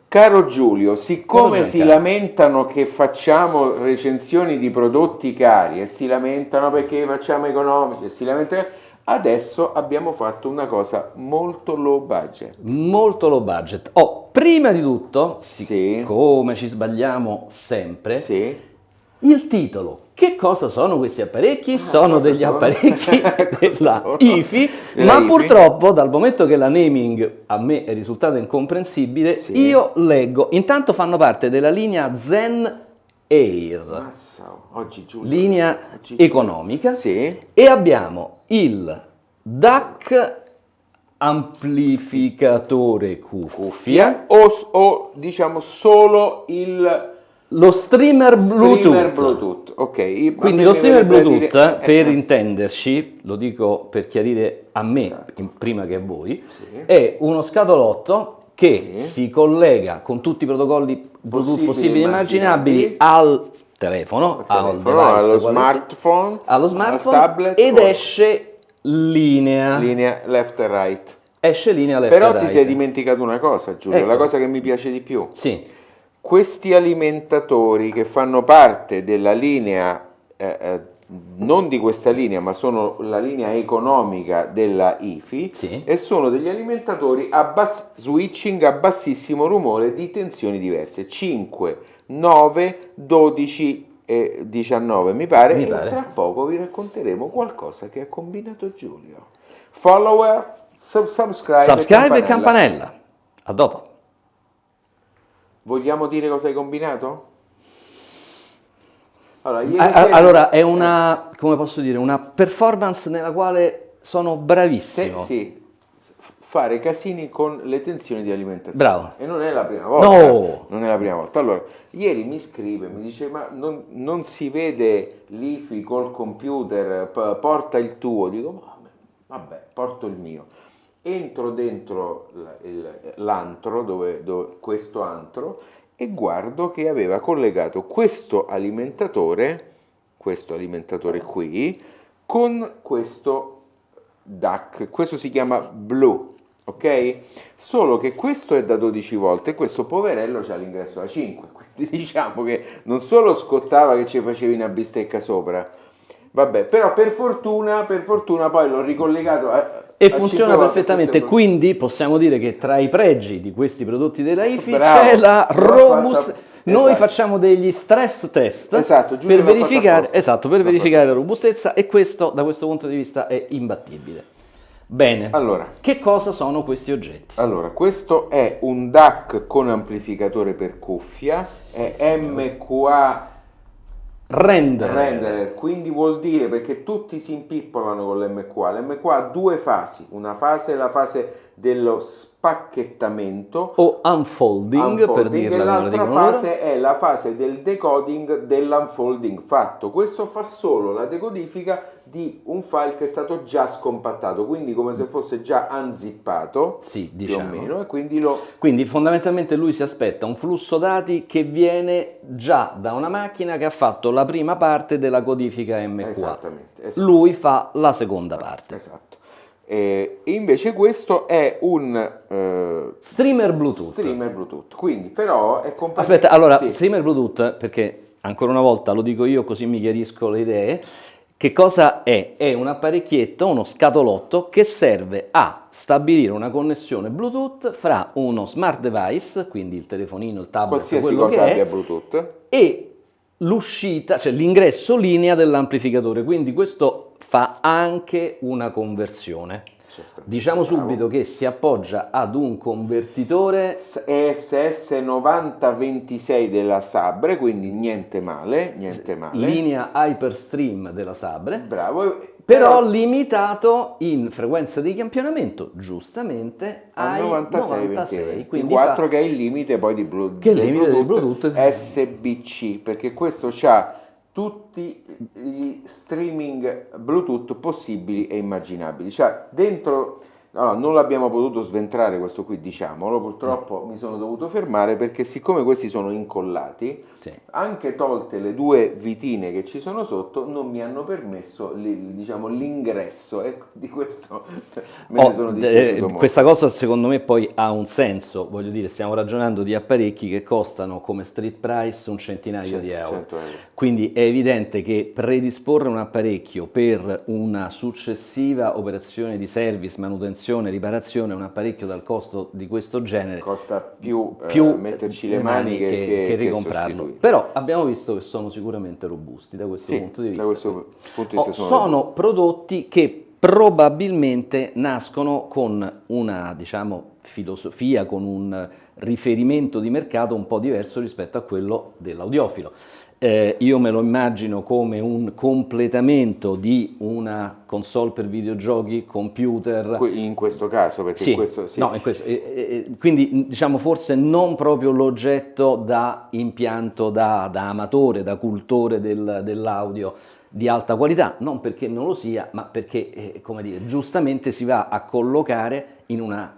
Caro Giulio, siccome si Giancarlo. lamentano che facciamo recensioni di prodotti cari e si lamentano perché facciamo economici e si lamentano, adesso abbiamo fatto una cosa molto low budget. Molto low budget. Oh, prima di tutto, Sì, siccome ci sbagliamo sempre, sì. il titolo. Che cosa sono questi apparecchi? Ah, Sono cosa degli sono? apparecchi Cosa della sono? IFI, Della ma IFI? purtroppo dal momento che la naming a me è risultata incomprensibile, Sì. io leggo, intanto fanno parte della linea Zen Air, Mazza, oggi Giulio. linea Oggi- economica, Sì. e abbiamo il DAC amplificatore cuffia, O diciamo solo il lo streamer Bluetooth. streamer Bluetooth. Ok. Quindi Ma lo mi streamer verrebbe Bluetooth, da dire- per intenderci, lo dico per chiarire a me Esatto. prima che a voi, Sì. è uno scatolotto che Sì. si collega con tutti i protocolli Bluetooth possibili e immaginabili al telefono, al device, allo quale sia, smartphone, allo smartphone, al tablet ed o esce linea. linea left e right. Esce linea left Però and ti right. sei dimenticato una cosa, Giulio, Ecco. la cosa che mi piace di più. Sì, Questi alimentatori che fanno parte della linea, non di questa linea, ma sono la linea economica della IFI, Sì. e sono degli alimentatori a switching a bassissimo rumore di tensioni diverse, 5, 9, 12 e 19 mi pare, Mi e pare. tra poco vi racconteremo qualcosa che ha combinato Giulio. Follower, subscribe subscribe e campanella. A dopo. Vogliamo dire cosa hai combinato? Allora, ieri sera- Allora, è una, come posso dire, una performance nella quale sono bravissimo. Sì, fare casini con le tensioni di alimentazione. Bravo. E non è la prima volta. No. Non è la prima volta. Allora, ieri mi scrive, mi dice, ma non si vede l'IFI col computer, porta il tuo. Dico, vabbè, porto il mio. Entro dentro l'antro, questo antro, e guardo che aveva collegato questo alimentatore qui, con questo DAC. Questo si chiama Blue, ok? Solo che questo è da 12 volte e questo poverello c'ha l'ingresso da 5. Quindi diciamo che non solo scottava che ci facevi una bistecca sopra, vabbè, però per fortuna poi l'ho ricollegato E a funziona 5 volte, perfettamente, funziona. quindi possiamo dire che tra i pregi di questi prodotti della IFI Bravo. c'è la L'ho robustezza. fatta- Noi esatto. facciamo degli stress test Esatto, Giulio per l'ha fatto verificare, apposta. esatto, per L'ha verificare fatto la robustezza, e questo da questo punto di vista è imbattibile. Bene, Allora. che cosa sono questi oggetti? Allora, questo è un DAC con amplificatore per cuffia, è MQA renderer, quindi vuol dire, perché tutti si impippolano con l'MQA. L'MQA ha due fasi, una fase è la fase dello spacchettamento O unfolding, per dirla e come la l'altra dicono loro. fase è la fase del decoding dell'unfolding fatto. Questo fa solo la decodifica di un file che è stato già scompattato, quindi come se fosse già unzippato, Sì, più diciamo. o meno, e quindi lo... Quindi fondamentalmente lui si aspetta un flusso dati che viene già da una macchina che ha fatto la prima parte della codifica MQA. Esattamente. Lui fa la seconda parte. Esatto. E invece questo è un Streamer Bluetooth. streamer Bluetooth, quindi però è compatibile. Aspetta, allora, Sì. streamer Bluetooth, perché ancora una volta lo dico io così mi chiarisco le idee, che cosa è? È un apparecchietto, uno scatolotto che serve a stabilire una connessione Bluetooth fra uno smart device, quindi il telefonino, il tablet, Qualsiasi quello cosa che abbia è, Bluetooth. e l'uscita, cioè l'ingresso linea dell'amplificatore, quindi questo fa anche una conversione. Diciamo subito che si appoggia ad un convertitore ESS 9026 della Sabre, quindi niente male. linea Hyperstream della Sabre, Bravo. però limitato in frequenza di campionamento giustamente ai 96, quindi 4 che è il limite poi di Che è il limite del Bluetooth. SBC, perché questo ha tutti gli streaming Bluetooth possibili e immaginabili. C'ha dentro Allora, non l'abbiamo potuto sventrare questo qui, diciamolo, purtroppo mi sono dovuto fermare perché siccome questi sono incollati, Sì. anche tolte le due vitine che ci sono sotto, non mi hanno permesso diciamo, l'ingresso, ecco, di questo me ne sono dispiaciuto molto. Questa cosa secondo me poi ha un senso, voglio dire, stiamo ragionando di apparecchi che costano come street price un centinaio di euro. 100 euro. Quindi è evidente che predisporre un apparecchio per una successiva operazione di service, manutenzione, riparazione, un apparecchio dal costo di questo genere Costa più metterci le mani mani che ricomprarlo. sostituirlo. Però abbiamo visto che sono sicuramente robusti da questo Sì, punto di vista. da questo punto di vista Sono prodotti che probabilmente nascono con una, diciamo, filosofia, con un riferimento di mercato un po' diverso rispetto a quello dell'audiofilo. Io me lo immagino come un completamento di una console per videogiochi, computer. In questo caso, perché Sì, questo sì. no, quindi diciamo forse non proprio l'oggetto da impianto da amatore, da cultore dell'audio di alta qualità, non perché non lo sia, ma perché, come dire, giustamente si va a collocare in una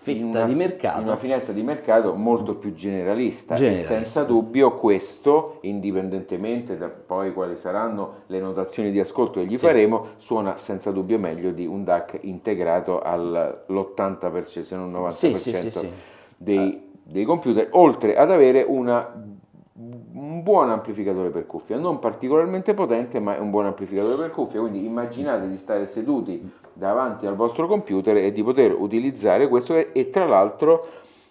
fetta di mercato. In una finestra di mercato molto più generalista. E Generalista. senza dubbio questo, indipendentemente da poi quali saranno le notazioni di ascolto che gli faremo, suona senza dubbio meglio di un DAC integrato all'80%, se non 90% dei computer, oltre ad avere un buon amplificatore per cuffia, non particolarmente potente, ma è un buon amplificatore per cuffia, quindi immaginate di stare seduti davanti al vostro computer e di poter utilizzare questo e tra l'altro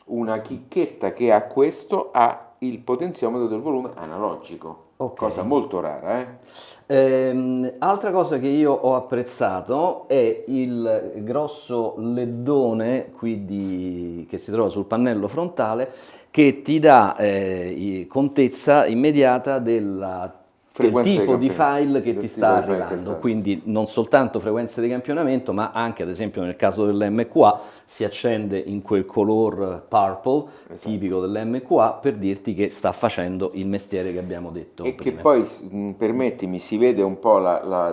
una chicchetta che ha questo ha il potenziometro del volume analogico, cosa molto rara. Altra cosa che io ho apprezzato è il grosso leddone qui che si trova sul pannello frontale che ti dà contezza immediata del tipo di file che ti sta arrivando, quindi non soltanto frequenze di campionamento, ma anche ad esempio nel caso dell'MQA si accende in quel color purple tipico dell'MQA per dirti che sta facendo il mestiere che abbiamo detto e prima. Che poi, permettimi, si vede un po'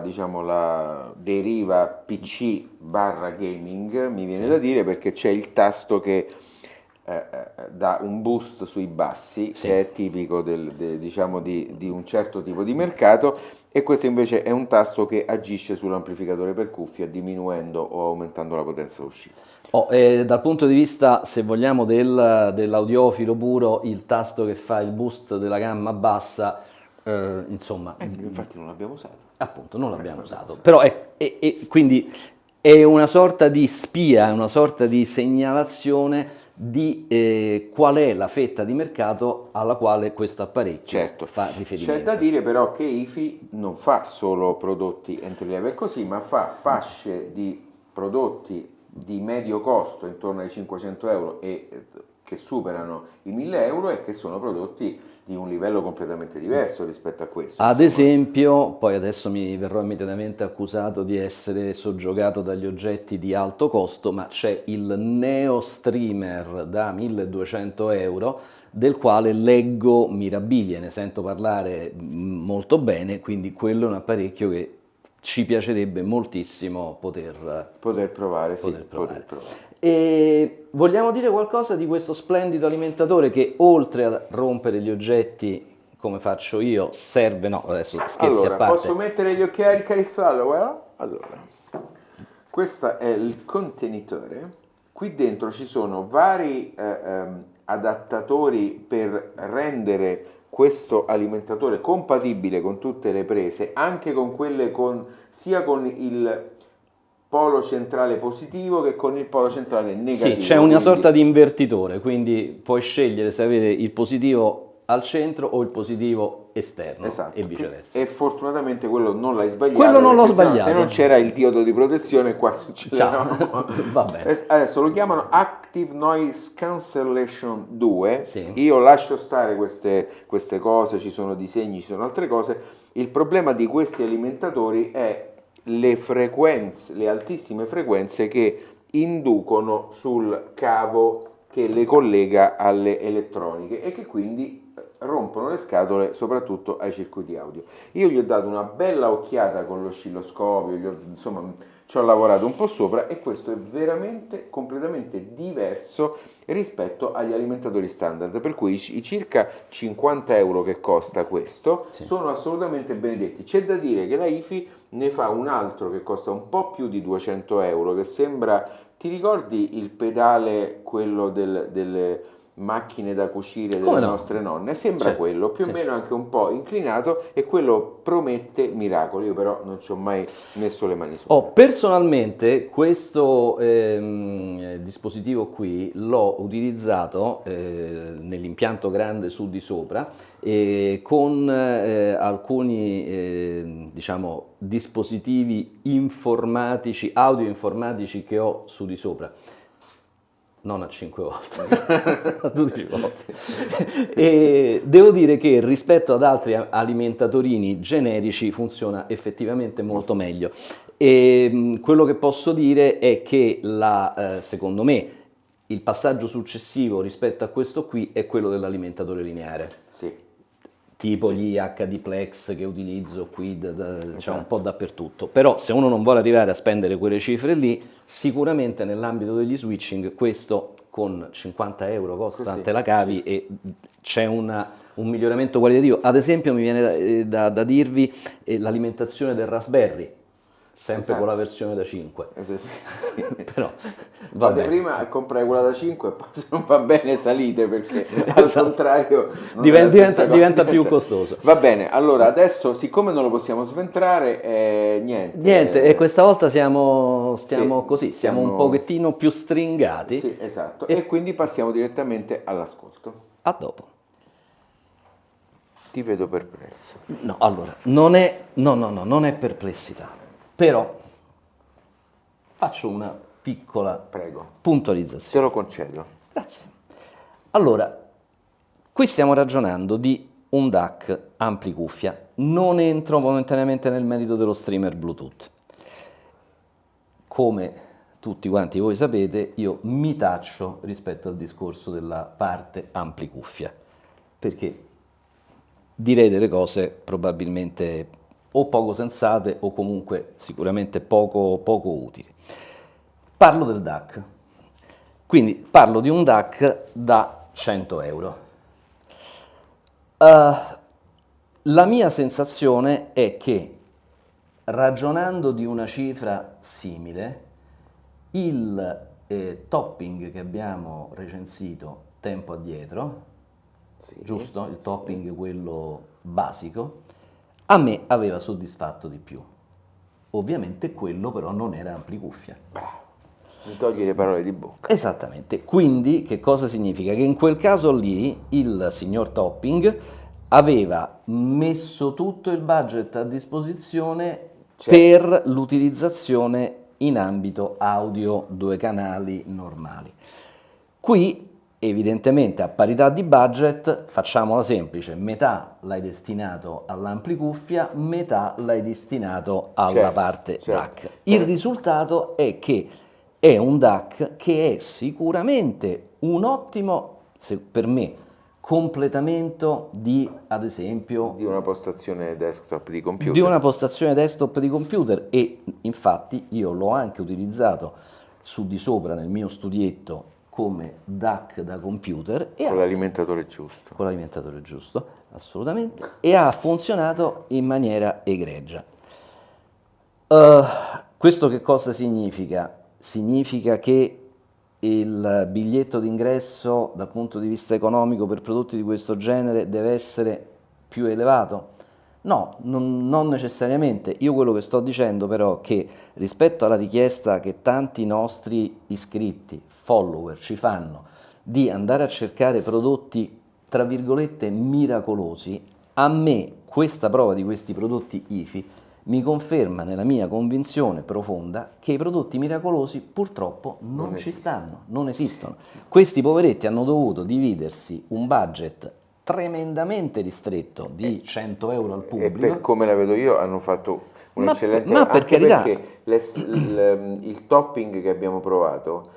diciamo, la deriva PC/gaming, mi viene da dire, perché c'è il tasto che dà un boost sui bassi, che è tipico diciamo di un certo tipo di mercato, e questo invece è un tasto che agisce sull'amplificatore per cuffia diminuendo o aumentando la potenza d'uscita. Dal punto di vista, se vogliamo, dell'audiofilo puro, il tasto che fa il boost della gamma bassa, insomma... infatti non l'abbiamo usato. Appunto, non l'abbiamo usato. Però quindi è una sorta di spia, è una sorta di segnalazione di qual è la fetta di mercato alla quale questo apparecchio fa riferimento. C'è da dire però che IFI non fa solo prodotti entry level così, ma fa fasce di prodotti di medio costo intorno ai 500 euro e che superano i 1000 euro e che sono prodotti di un livello completamente diverso rispetto a questo. Ad esempio, poi adesso mi verrò immediatamente accusato di essere soggiogato dagli oggetti di alto costo, ma c'è il Neo Streamer da 1200 euro, del quale leggo miraviglie, ne sento parlare molto bene, quindi quello è un apparecchio che ci piacerebbe moltissimo poter provare. E vogliamo dire qualcosa di questo splendido alimentatore che, oltre a rompere gli oggetti come faccio io, serve, no, adesso scherzi a parte. Posso mettere gli occhiali carizzati? Allora, questo è il contenitore. Qui dentro ci sono vari adattatori per rendere questo alimentatore compatibile con tutte le prese, anche con quelle sia con il polo centrale positivo che con il polo centrale negativo. Sì, c'è una sorta di invertitore, quindi puoi scegliere se avere il positivo al centro o il positivo esterno, esatto, e viceversa. E fortunatamente quello non l'hai sbagliato. Quello non l'ho sbagliato. Se non c'era il diodo di protezione, qua ce l'avevamo. Va bene. Adesso lo chiamano Active Noise Cancellation 2. Sì. Io lascio stare queste cose, ci sono disegni, ci sono altre cose. Il problema di questi alimentatori è le frequenze, le altissime frequenze che inducono sul cavo che le collega alle elettroniche e che quindi rompono le scatole soprattutto ai circuiti audio. Io gli ho dato una bella occhiata con l'oscilloscopio, insomma ci ho lavorato un po' sopra e questo è veramente completamente diverso rispetto agli alimentatori standard, per cui i circa 50 euro che costa questo sono assolutamente benedetti. C'è da dire che la IFI ne fa un altro che costa un po' più di 200 euro, che sembra, ti ricordi il pedale, quello delle macchine da cucire delle nostre nonne? Sembra quello, più o meno anche un po' inclinato, e quello promette miracoli. Io però non ci ho mai messo le mani sopra. Personalmente questo dispositivo qui l'ho utilizzato nell'impianto grande su di sopra con alcuni diciamo dispositivi informatici, audio informatici che ho su di sopra. Non a 5 volte, a 12 volte. E devo dire che rispetto ad altri alimentatorini generici funziona effettivamente molto meglio. E quello che posso dire è che secondo me il passaggio successivo rispetto a questo qui è quello dell'alimentatore lineare. Sì. Tipo gli HD Plex che utilizzo qui diciamo un po' dappertutto. Però se uno non vuole arrivare a spendere quelle cifre lì, sicuramente nell'ambito degli switching questo con 50 euro costa, te la cavi e c'è un miglioramento qualitativo. Ad esempio mi viene da dirvi l'alimentazione del Raspberry, sempre con la versione da 5. Sì. Però va bene. Prima comprai quella da 5 e poi se non va bene salite, perché al contrario diventa più costoso. Va bene, allora adesso siccome non lo possiamo sventrare, niente. E questa volta stiamo così, siamo un pochettino più stringati. Sì, esatto. E quindi passiamo direttamente all'ascolto. A dopo. Ti vedo perplesso. No, allora, non è perplessità. Però faccio una piccola puntualizzazione. Te lo concedo. Grazie. Allora, qui stiamo ragionando di un DAC ampli cuffia. Non entro momentaneamente nel merito dello streamer Bluetooth. Come tutti quanti voi sapete, io mi taccio rispetto al discorso della parte ampli cuffia, perché direi delle cose probabilmente o poco sensate o comunque sicuramente poco utili. Parlo del DAC, quindi parlo di un DAC da 100 euro. La mia sensazione è che, ragionando di una cifra simile, il topping che abbiamo recensito tempo addietro, giusto? Il topping quello basico, a me aveva soddisfatto di più. Ovviamente quello però non era ampli cuffia. Bravo, mi togli le parole di bocca. Esattamente, quindi che cosa significa? Che in quel caso lì il signor Topping aveva messo tutto il budget a disposizione per l'utilizzazione in ambito audio 2 canali normali. Qui evidentemente a parità di budget, facciamola semplice, metà l'hai destinato all'ampli cuffia, metà l'hai destinato alla parte DAC. Il risultato è che è un DAC che è sicuramente un ottimo, per me, completamento di, ad esempio, di una postazione desktop di computer. Di una postazione desktop di computer, e infatti io l'ho anche utilizzato su di sopra nel mio studietto come DAC da computer. Con l'alimentatore giusto. Con l'alimentatore giusto, assolutamente, e ha funzionato in maniera egregia. Questo che cosa significa? Significa che il biglietto d'ingresso dal punto di vista economico per prodotti di questo genere deve essere più elevato? No, non necessariamente. Io quello che sto dicendo però è che rispetto alla richiesta che tanti nostri iscritti, follower ci fanno di andare a cercare prodotti tra virgolette miracolosi, a me questa prova di questi prodotti IFI mi conferma nella mia convinzione profonda che i prodotti miracolosi purtroppo non ci stanno, non esistono. Questi poveretti hanno dovuto dividersi un budget tremendamente ristretto di 100 euro al pubblico. E per come la vedo io hanno fatto un'eccellente... Ma per carità... Perché il topping che abbiamo provato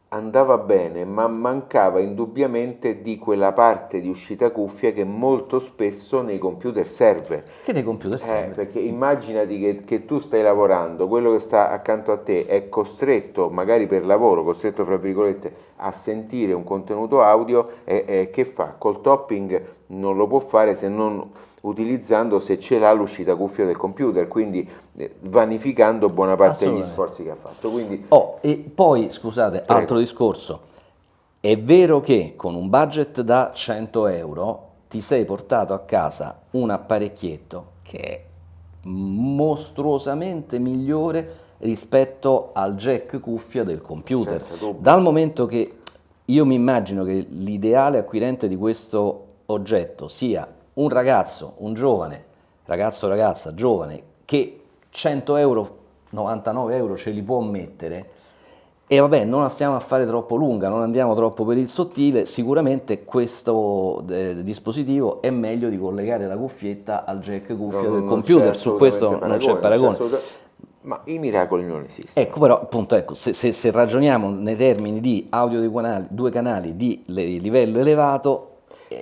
andava bene, ma mancava indubbiamente di quella parte di uscita cuffia che molto spesso nei computer serve. Che nei computer serve. Perché immaginati che tu stai lavorando, quello che sta accanto a te è costretto, magari per lavoro, costretto fra virgolette, a sentire un contenuto audio e che fa? Col topping non lo può fare se non utilizzando, se ce l'ha, l'uscita cuffia del computer, quindi vanificando buona parte degli sforzi che ha fatto. Quindi, e poi, scusate, altro discorso, è vero che con un budget da 100 euro ti sei portato a casa un apparecchietto che è mostruosamente migliore rispetto al jack cuffia del computer. Dal momento che io mi immagino che l'ideale acquirente di questo oggetto sia un ragazzo, un giovane, ragazzo o ragazza, giovane, che 100 euro, 99 euro ce li può mettere, e vabbè, non la stiamo a fare troppo lunga, non andiamo troppo per il sottile, sicuramente questo dispositivo è meglio di collegare la cuffietta al jack cuffia del computer, su questo non c'è paragone. Ma i miracoli non esistono. Ecco, però, appunto, ecco, se ragioniamo nei termini di audio due canali di livello elevato...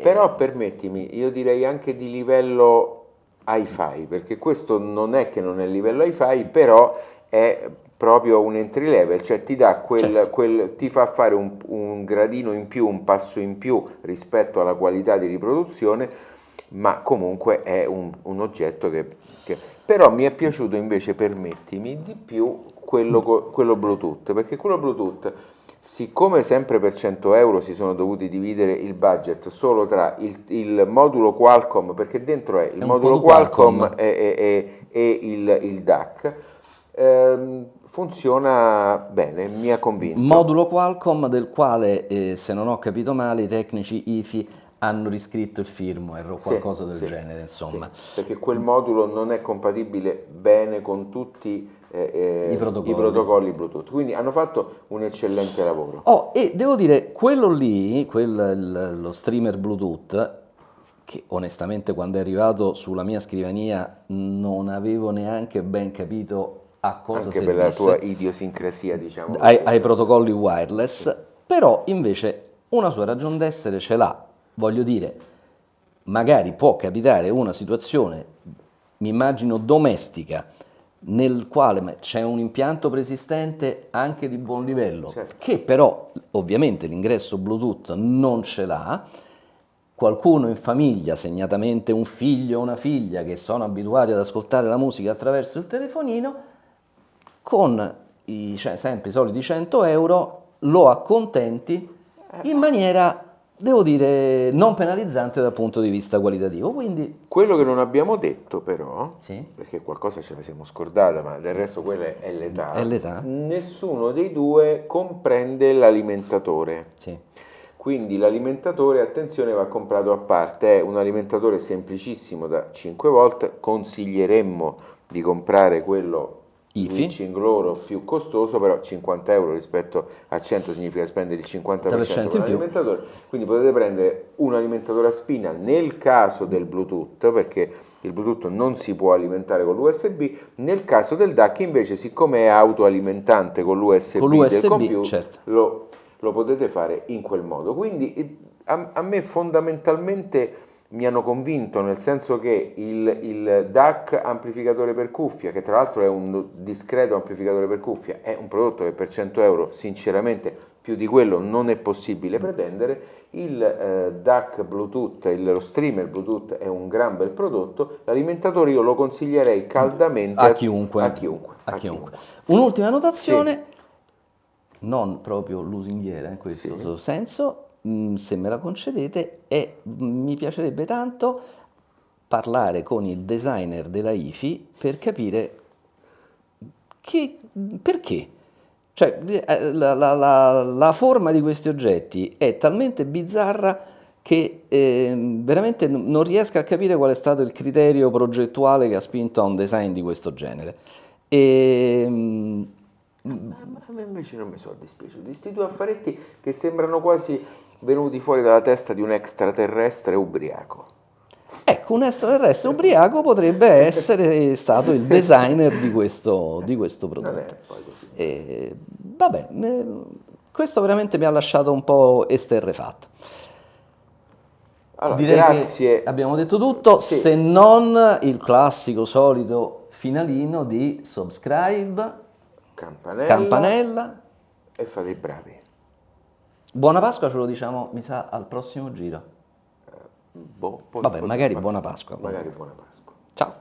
Però permettimi, io direi anche di livello hi-fi, perché questo non è che non è livello hi-fi, però è proprio un entry level, cioè ti dà ti fa fare un gradino in più, un passo in più rispetto alla qualità di riproduzione, ma comunque è un oggetto che... Però mi è piaciuto invece, permettimi, di più quello Bluetooth, perché quello Bluetooth, siccome sempre per 100 euro si sono dovuti dividere il budget solo tra il modulo Qualcomm, perché dentro è il modulo Qualcomm e il DAC, funziona bene, mi ha convinto. Modulo Qualcomm del quale, se non ho capito male, i tecnici IFI hanno riscritto il firmware o qualcosa del genere, insomma. Sì, perché quel modulo non è compatibile bene con tutti i protocolli Bluetooth, quindi hanno fatto un eccellente lavoro. E devo dire, quello lì, lo streamer Bluetooth, che onestamente quando è arrivato sulla mia scrivania non avevo neanche ben capito a cosa anche servisse. Per la tua idiosincrasia, diciamo. Ai protocolli wireless, però invece una sua ragion d'essere ce l'ha. Voglio dire, magari può capitare una situazione, mi immagino domestica, nel quale c'è un impianto preesistente anche di buon livello, che però ovviamente l'ingresso Bluetooth non ce l'ha, qualcuno in famiglia, segnatamente un figlio o una figlia che sono abituati ad ascoltare la musica attraverso il telefonino, con sempre i soliti 100 euro lo accontenti in maniera, devo dire, non penalizzante dal punto di vista qualitativo. Quindi... Quello che non abbiamo detto però, perché qualcosa ce la siamo scordata, ma del resto quella è l'età, nessuno dei due comprende l'alimentatore. Quindi l'alimentatore, attenzione, va comprato a parte, è un alimentatore semplicissimo da 5 volt, consiglieremmo di comprare quello switching loro più costoso, però 50 euro rispetto a 100 significa spendere il 50% per un alimentatore, quindi potete prendere un alimentatore a spina nel caso del Bluetooth, perché il Bluetooth non si può alimentare con l'USB, nel caso del DAC invece, siccome è autoalimentante con l'USB del computer, lo potete fare in quel modo. Quindi a me fondamentalmente mi hanno convinto, nel senso che il DAC amplificatore per cuffia, che tra l'altro è un discreto amplificatore per cuffia, è un prodotto che per 100 euro sinceramente più di quello non è possibile pretendere. Il DAC Bluetooth, lo streamer Bluetooth è un gran bel prodotto, l'alimentatore io lo consiglierei caldamente a chiunque. Un'ultima notazione, non proprio lusinghiera in questo senso, se me la concedete, e mi piacerebbe tanto parlare con il designer della IFI per capire perché. Cioè, la forma di questi oggetti è talmente bizzarra che veramente non riesco a capire qual è stato il criterio progettuale che ha spinto a un design di questo genere. A me invece non mi sono dispiaciuti questi due affaretti che sembrano quasi venuti fuori dalla testa di un extraterrestre ubriaco. Ecco, un extraterrestre ubriaco potrebbe essere stato il designer di questo prodotto. Non è poi così. Vabbè, Questo veramente mi ha lasciato un po' esterrefatto. Allora, Direi grazie. che abbiamo detto tutto, Sì. se non il classico solito finalino di subscribe, campanella. E fate i bravi. Buona Pasqua, ce lo diciamo, mi sa, al prossimo giro. Boh, Vabbè, magari buona Pasqua. Magari buona Pasqua. Ciao.